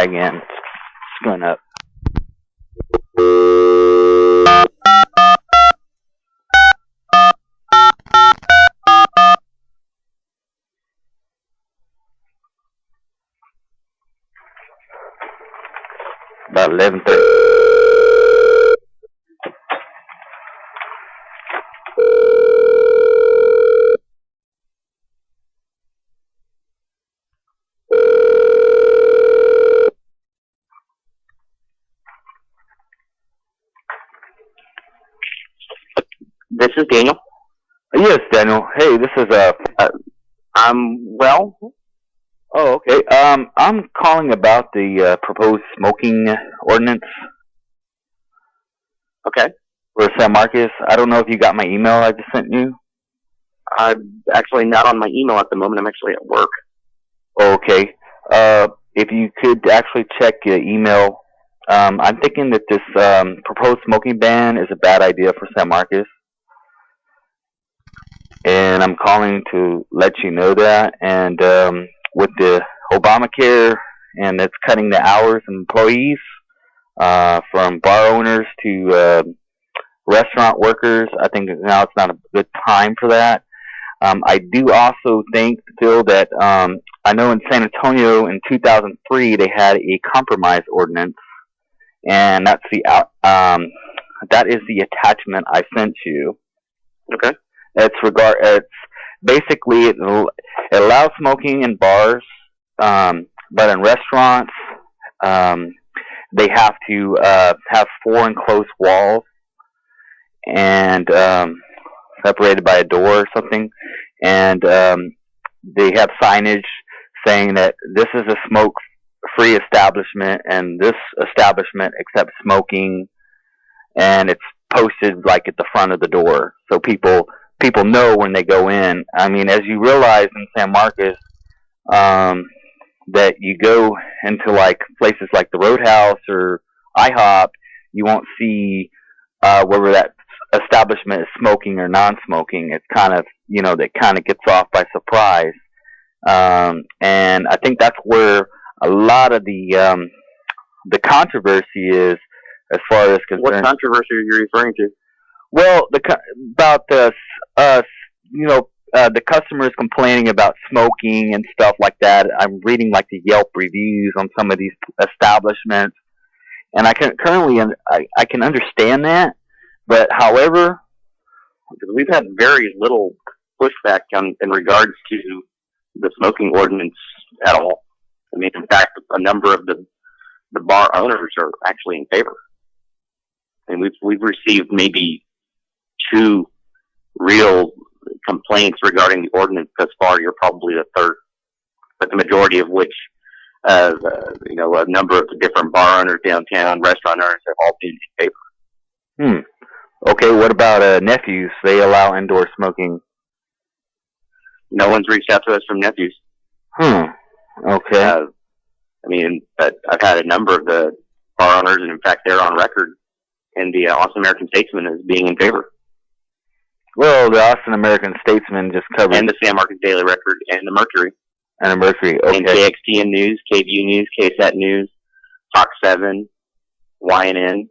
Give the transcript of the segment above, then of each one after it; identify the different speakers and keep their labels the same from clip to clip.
Speaker 1: try again. It's going up. About 11:30.
Speaker 2: This is Daniel.
Speaker 1: Yes, Daniel. Hey, this is
Speaker 2: Well.
Speaker 1: Oh, okay. I'm calling about the proposed smoking ordinance
Speaker 2: Okay.
Speaker 1: for San Marcos. I don't know if you got my email I just sent you.
Speaker 2: I'm actually not on my email at the moment. I'm actually at work.
Speaker 1: Okay. If you could actually check your email, I'm thinking that this proposed smoking ban is a bad idea for San Marcos. And I'm calling to let you know that. And with the Obamacare, and it's cutting the hours of employees from bar owners to restaurant workers, I think now it's not a good time for that. I do also feel that I know in San Antonio in 2003 they had a compromise ordinance, and that is the attachment I sent you.
Speaker 2: Okay.
Speaker 1: It's basically it allows smoking in bars, but in restaurants they have to have 4 enclosed walls and separated by a door or something, and they have signage saying that this is a smoke-free establishment and this establishment accepts smoking, and it's posted like at the front of the door so people know when they go in. I mean, as you realize in San Marcos, that you go into like places like the Roadhouse or IHOP, you won't see whether that establishment is smoking or non-smoking. It's kind of, that kind of gets off by surprise. And I think that's where a lot of the controversy is, as far as concerned.
Speaker 2: What controversy are you referring to?
Speaker 1: Well, about the customers complaining about smoking and stuff like that. I'm reading like the Yelp reviews on some of these establishments, and I can understand that. But however,
Speaker 2: we've had very little pushback in regards to the smoking ordinance at all. I mean, in fact, a number of the bar owners are actually in favor. And we've received maybe 2 real complaints regarding the ordinance thus far. You're probably the third, but the majority of which, a number of the different bar owners downtown, restaurant owners, have all been in favor.
Speaker 1: Okay, what about Nephews? They allow indoor smoking.
Speaker 2: No one's reached out to us from Nephews.
Speaker 1: Okay.
Speaker 2: But I've had a number of the bar owners, and in fact, they're on record in the Austin American Statesman as being in favor.
Speaker 1: Well, the Austin American Statesman just covered...
Speaker 2: And the San Marcos Daily Record, and the Mercury.
Speaker 1: And the Mercury, okay.
Speaker 2: And KXTN News, KVU News, KSAT News, Fox 7, YNN.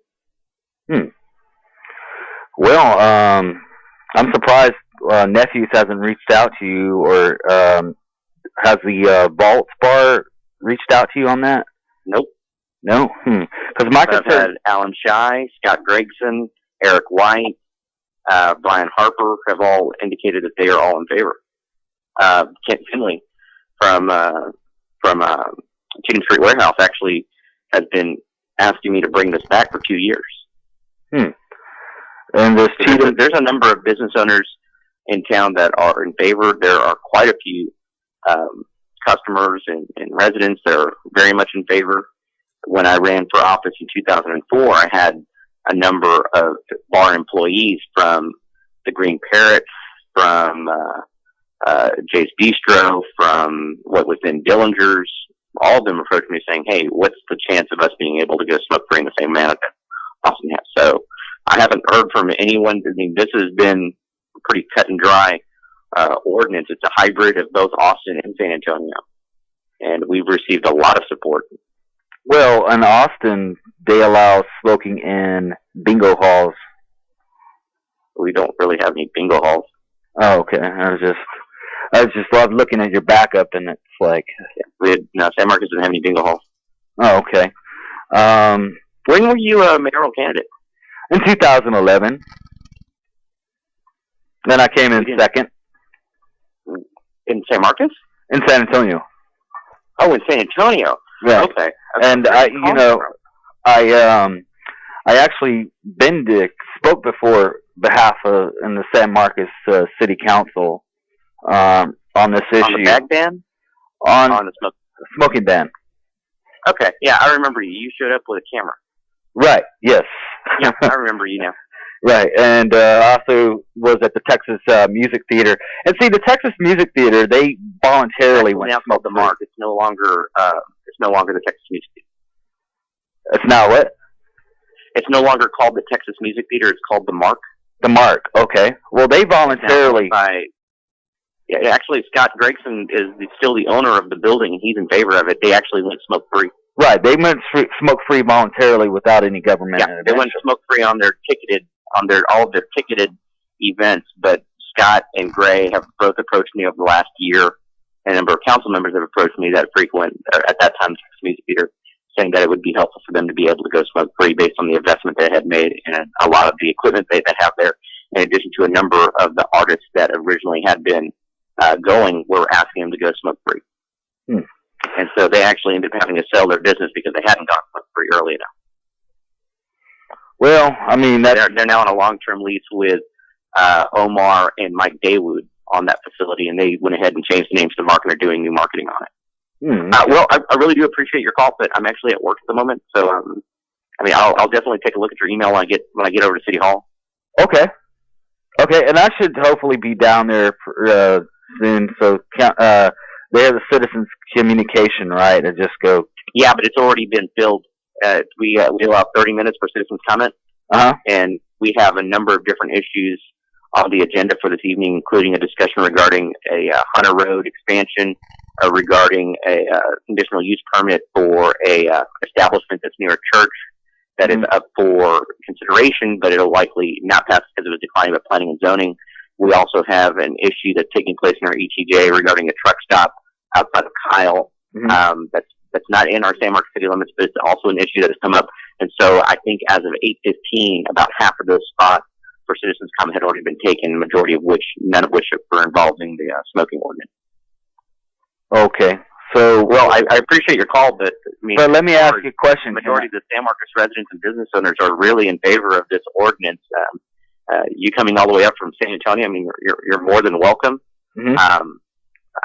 Speaker 1: Well, I'm surprised Nephews hasn't reached out to you, or has the Vaults Bar reached out to you on that?
Speaker 2: Nope.
Speaker 1: No? Because my concern...
Speaker 2: I've had Alan Shy, Scott Gregson, Eric White, Brian Harper have all indicated that they are all in favor. Kent Finley from Cheatham Street Warehouse actually has been asking me to bring this back for 2 years.
Speaker 1: And there's
Speaker 2: a number of business owners in town that are in favor. There are quite a few customers and residents that are very much in favor. When I ran for office in 2004, I had a number of bar employees from the Green Parrot, from Jay's Bistro, from what was then Dillinger's. All of them approached me saying, "Hey, what's the chance of us being able to go smoke free in the same manner that Austin has?" So I haven't heard from anyone. I mean, this has been a pretty cut and dry ordinance. It's a hybrid of both Austin and San Antonio, and we've received a lot of support.
Speaker 1: Well, in Austin, they allow smoking in bingo halls.
Speaker 2: We don't really have any bingo halls.
Speaker 1: Oh, okay. I just love looking at your backup, and it's like,
Speaker 2: No, San Marcos doesn't have any bingo halls.
Speaker 1: oh, okay.
Speaker 2: When were you a mayoral candidate?
Speaker 1: In 2011. Then I came in second.
Speaker 2: In San Marcos?
Speaker 1: In San Antonio.
Speaker 2: Oh, in San Antonio.
Speaker 1: Right.
Speaker 2: Okay.
Speaker 1: And I actually spoke before behalf of in the San Marcos City Council on this issue.
Speaker 2: On the bag ban?
Speaker 1: On
Speaker 2: the
Speaker 1: smoking ban.
Speaker 2: Okay. Yeah, I remember you. You showed up with a camera.
Speaker 1: Right. Yes.
Speaker 2: Yeah, I remember you now.
Speaker 1: Right, and also was at the Texas Music Theater. And see, the Texas Music Theater, they voluntarily went
Speaker 2: now called the Mark. It's no longer the Texas Music Theater.
Speaker 1: It's now what?
Speaker 2: It's no longer called the Texas Music Theater. It's called the Mark.
Speaker 1: The Mark. Okay. Well, they voluntarily.
Speaker 2: Yeah, actually, Scott Gregson is still the owner of the building, and he's in favor of it. They actually went smoke free.
Speaker 1: Right, they went smoke free voluntarily without any government.
Speaker 2: Yeah, they went smoke free on all of their ticketed events. But Scott and Gray have both approached me over the last year, and a number of council members have approached me at that time Texas Music Theater, saying that it would be helpful for them to be able to go smoke free based on the investment they had made and a lot of the equipment they have there. In addition to a number of the artists that originally had been going, were asking them to go smoke free. And so they actually ended up having to sell their business because they hadn't gone smoke free early enough.
Speaker 1: Well, I mean,
Speaker 2: they're now on a long-term lease with Omar and Mike Daywood on that facility, and they went ahead and changed the names to Mark, and they're doing new marketing on it. Well, I really do appreciate your call, but I'm actually at work at the moment, so I'll definitely take a look at your email when I get over to City Hall.
Speaker 1: Okay, and I should hopefully be down there soon. So they have the citizens communication, right? And just go.
Speaker 2: Yeah, but it's already been filled. We allow 30 minutes for citizens comment, and we have a number of different issues on the agenda for this evening, including a discussion regarding a Hunter Road expansion, regarding a conditional use permit for a establishment that's near a church that is up for consideration, but it'll likely not pass because it was declined by planning and zoning. We also have an issue that's taking place in our ETJ regarding a truck stop outside of Kyle. That's not in our San Marcos city limits, but it's also an issue that has come up. And so I think as of 8:15, about half of those spots for citizens comment had already been taken, none of which were involving the smoking ordinance.
Speaker 1: Okay. So,
Speaker 2: well, I appreciate your call, but
Speaker 1: but let me ask you a question.
Speaker 2: The majority of the San Marcos residents and business owners are really in favor of this ordinance. You coming all the way up from San Antonio, you're more than welcome.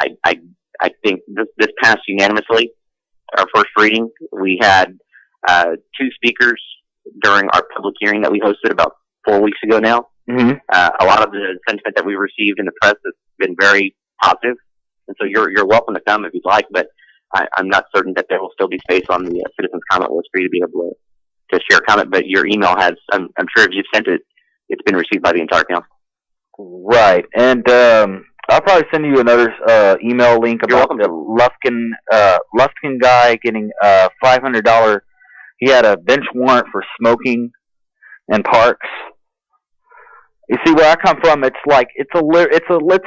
Speaker 2: I think this passed unanimously. Our first reading, we had 2 speakers during our public hearing that we hosted about 4 weeks ago now. A lot of the sentiment that we received in the press has been very positive, and so you're welcome to come if you'd like, but I'm not certain that there will still be space on the citizens comment list for you to be able to share comment, but your email has, I'm sure if you've sent it, it's been received by the entire council.
Speaker 1: Right, and I'll probably send you another email link about the Luskin guy getting a $500. He had a bench warrant for smoking in parks. You see where I come from? It's like it's a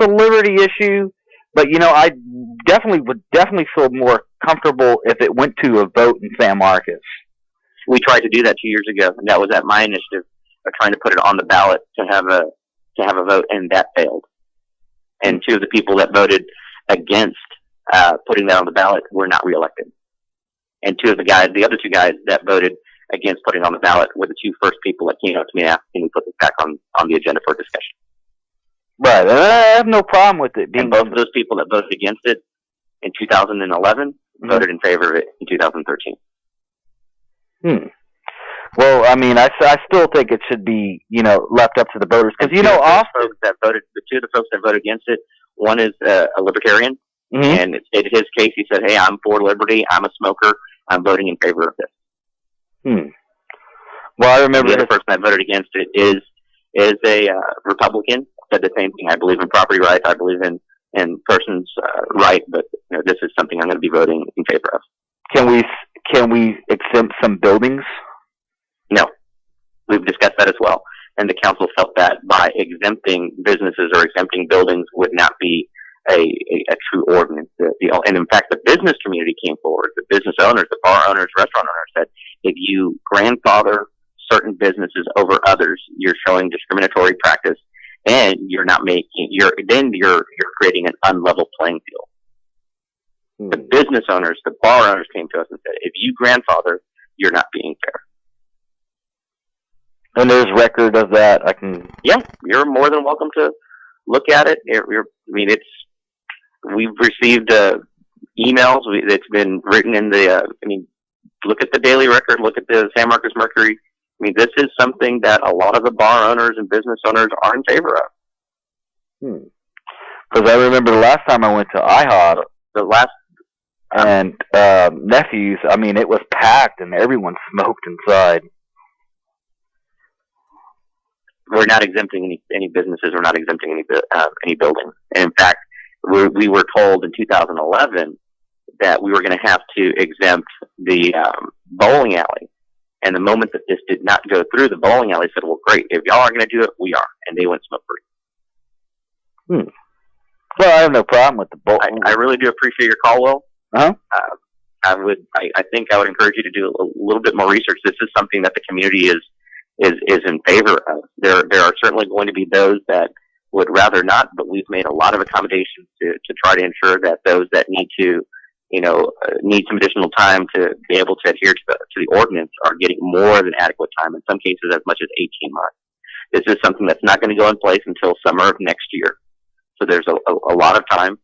Speaker 1: liberty issue, but I would feel more comfortable if it went to a vote in San Marcos.
Speaker 2: We tried to do that 2 years ago, and that was at my initiative of trying to put it on the ballot to have a vote, and that failed. And 2 of the people that voted against putting that on the ballot were not reelected. And the other 2 guys that voted against putting it on the ballot were the 2 first people that came up to me asking me to put this back on the agenda for discussion.
Speaker 1: Right, and I have no problem with it being.
Speaker 2: And both of those people that voted against it in 2011 voted in favor of it in 2013.
Speaker 1: Well, I still think it should be, left up to the voters because
Speaker 2: the 2 of the folks that voted against it, one is a libertarian, and it stated his case. He said, "Hey, I'm for liberty. I'm a smoker. I'm voting in favor of this."
Speaker 1: Well, I remember
Speaker 2: the other person that voted against it is a Republican. Said the same thing. I believe in property rights. I believe in persons' right, but this is something I'm going to be voting in favor of.
Speaker 1: Can we can we exempt some buildings?
Speaker 2: No. We've discussed that as well. And the council felt that by exempting businesses or exempting buildings would not be a true ordinance. And in fact, the business community came forward. The business owners, the bar owners, restaurant owners said, if you grandfather certain businesses over others, you're showing discriminatory practice, and you're creating an unlevel playing field. The business owners, the bar owners came to us and said, if you grandfather, you're not being fair.
Speaker 1: And there's record of that.
Speaker 2: Yeah, you're more than welcome to look at it. We've received emails. It's been written in the. Look at the Daily Record. Look at the San Marcos Mercury. This is something that a lot of the bar owners and business owners are in favor of.
Speaker 1: Because I remember the last time I went to IHOP, and Nephew's. It was packed and everyone smoked inside.
Speaker 2: We're not exempting any businesses. We're not exempting any buildings. And in fact, we were told in 2011 that we were going to have to exempt the bowling alley. And the moment that this did not go through, the bowling alley said, well, great. If y'all are going to do it, we are. And they went smoke-free.
Speaker 1: Well, I have no problem with the bowling.
Speaker 2: I really do appreciate your call, Will.
Speaker 1: Uh-huh.
Speaker 2: I think I would encourage you to do a little bit more research. This is something that the community is in favor of. There are certainly going to be those that would rather not, but we've made a lot of accommodations to try to ensure that those that need some additional time to be able to adhere to the ordinance are getting more than adequate time, in some cases as much as 18 months. This is something that's not going to go in place until summer of next year. So there's a lot of time.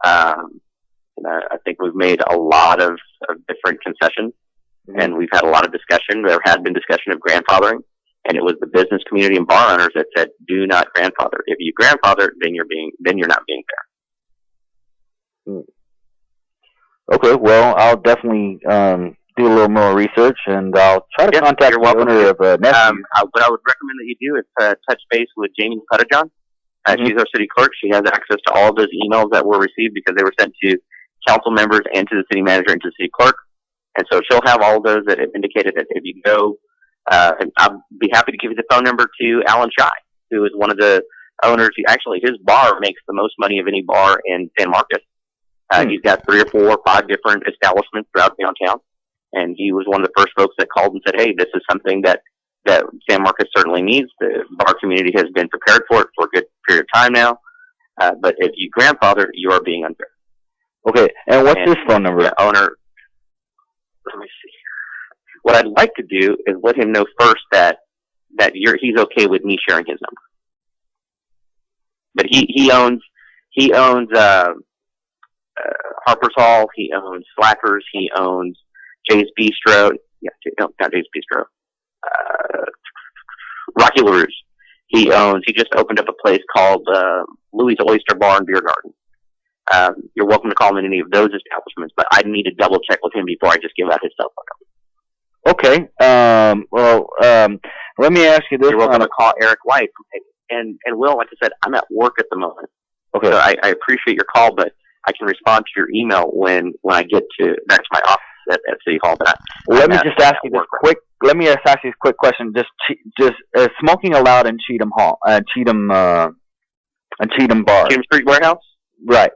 Speaker 2: I think we've made a lot of different concessions, and we've had a lot of discussion. There had been discussion of grandfathering, and it was the business community and bar owners that said, do not grandfather. If you grandfather, then you're not being fair.
Speaker 1: Okay, well, I'll definitely do a little more research, and I'll try to contact the owner of Nephew.
Speaker 2: What I would recommend that you do is touch base with Jamie Puttijohn. She's our city clerk. She has access to all of those emails that were received because they were sent to council members and to the city manager and to the city clerk. And so she'll have all of those that have indicated that if you go, and I'll be happy to give you the phone number to Alan Shy, who is one of the owners. Actually, his bar makes the most money of any bar in San Marcos. He's got 3 or 4 or 5 different establishments throughout downtown. And he was one of the first folks that called and said, hey, this is something that San Marcos certainly needs. The bar community has been prepared for it for a good period of time now. But if you grandfather, you are being unfair.
Speaker 1: Okay, and what's his phone number?
Speaker 2: The owner, let me see. What I'd like to do is let him know first that he's okay with me sharing his number. But he owns Harper's Hall, he owns Slackers, he owns Jay's Bistro, not Jay's Bistro, Rocky LaRue's. He just opened up a place called Louis Oyster Bar and Beer Garden. You're welcome to call him in any of those establishments, but I need to double check with him before I just give out his cell phone number.
Speaker 1: Okay. Let me ask you this.
Speaker 2: You're welcome to call Eric White. And Will, like I said, I'm at work at the moment.
Speaker 1: Okay.
Speaker 2: So I appreciate your call, but I can respond to your email when I get back to my office at City Hall. But
Speaker 1: let me just ask you this quick. Let me ask you this quick question. Just smoking allowed in Cheatham Hall, Cheatham Bar,
Speaker 2: Cheatham Street Warehouse.
Speaker 1: Right.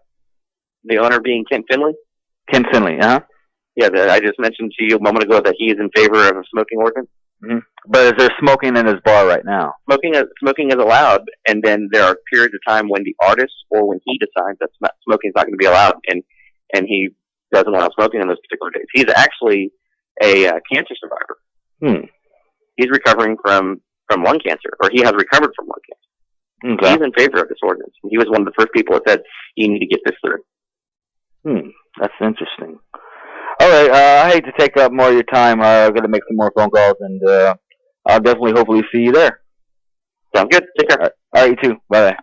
Speaker 2: The owner being Ken Finley.
Speaker 1: Ken Finley.
Speaker 2: Yeah, I just mentioned to you a moment ago that he is in favor of a smoking ordinance.
Speaker 1: Mm-hmm. But is there smoking in his bar right now?
Speaker 2: Smoking is allowed, and then there are periods of time when the artist or when he decides that smoking is not going to be allowed, and he doesn't allow smoking on those particular days. He's actually a cancer survivor. He's recovering from lung cancer, or he has recovered from lung cancer. Okay. He's in favor of this ordinance. He was one of the first people that said, you need to get this through.
Speaker 1: That's interesting. All right, I hate to take up more of your time. I'm going to make some more phone calls, and I'll definitely hopefully see you there.
Speaker 2: Sounds good. Take care.
Speaker 1: All right, you too. Bye-bye.